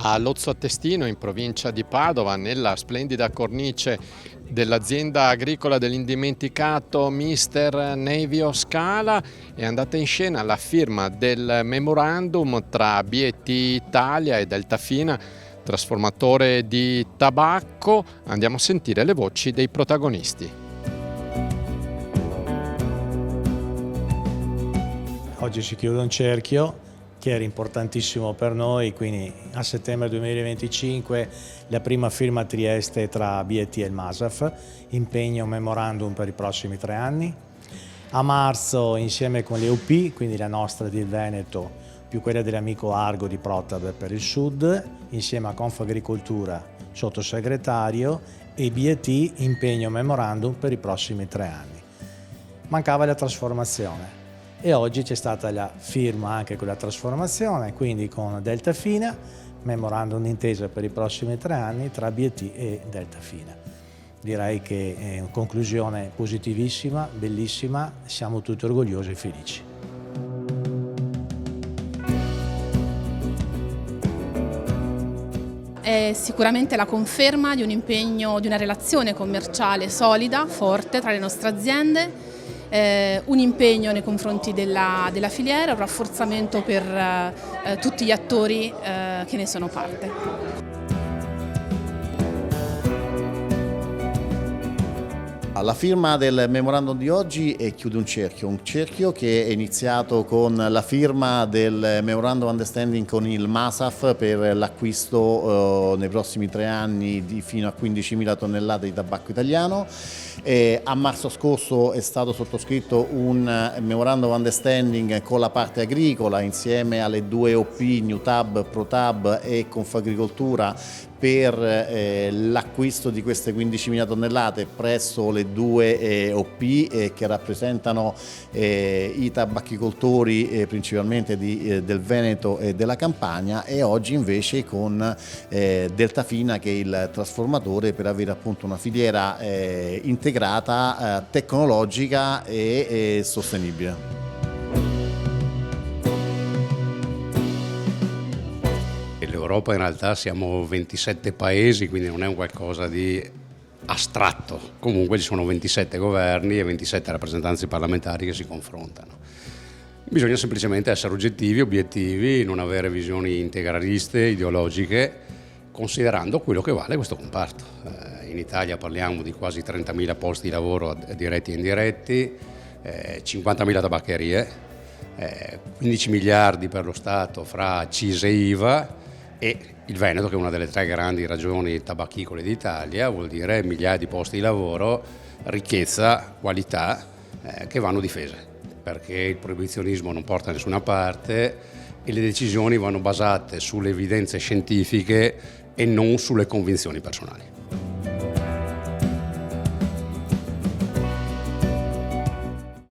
A Lozzo Attestino, in provincia di Padova, nella splendida cornice dell'azienda agricola dell'indimenticato Mister Nevio Scala, è andata in scena la firma del memorandum tra BT Italia e Deltafina, trasformatore di tabacco. Andiamo a sentire le voci dei protagonisti. Oggi si chiude un cerchio che era importantissimo per noi, quindi a settembre 2025 la prima firma a Trieste tra BT e il MASAF, impegno memorandum per i prossimi 3 anni. A marzo insieme con le UP, quindi la nostra di Veneto più quella dell'amico Argo di Protab per il Sud, insieme a Confagricoltura sottosegretario e BT impegno memorandum per i prossimi 3 anni. Mancava la trasformazione. E oggi c'è stata la firma anche con la trasformazione, quindi con Deltafina, memorandum d'intesa per i prossimi 3 anni tra BT e Deltafina. Direi che è una conclusione positivissima, bellissima, siamo tutti orgogliosi e felici. È sicuramente la conferma di un impegno, di una relazione commerciale solida, forte tra le nostre aziende, un impegno nei confronti della filiera, un rafforzamento per tutti gli attori che ne sono parte. La firma del memorandum di oggi chiude un cerchio che è iniziato con la firma del memorandum understanding con il MASAF per l'acquisto nei prossimi 3 anni di fino a 15.000 tonnellate di tabacco italiano. A marzo scorso è stato sottoscritto un memorandum understanding con la parte agricola insieme alle 2 OP, Newtab, Protab e Confagricoltura per l'acquisto di queste 15.000 tonnellate presso le 2 OP che rappresentano i tabacchicoltori principalmente del Veneto e della Campania, e oggi invece con Deltafina, che è il trasformatore, per avere appunto una filiera integrata, tecnologica e sostenibile. L'Europa in realtà siamo 27 paesi, quindi non è un qualcosa di astratto. Comunque ci sono 27 governi e 27 rappresentanze parlamentari che si confrontano. Bisogna semplicemente essere oggettivi, obiettivi, non avere visioni integraliste, ideologiche, considerando quello che vale questo comparto. In Italia parliamo di quasi 30.000 posti di lavoro diretti e indiretti, 50.000 tabaccherie, 15 miliardi per lo Stato fra CISE e IVA, e il Veneto, che è una delle 3 grandi regioni tabacchicole d'Italia, vuol dire migliaia di posti di lavoro, ricchezza, qualità che vanno difese, perché il proibizionismo non porta da nessuna parte e le decisioni vanno basate sulle evidenze scientifiche e non sulle convinzioni personali.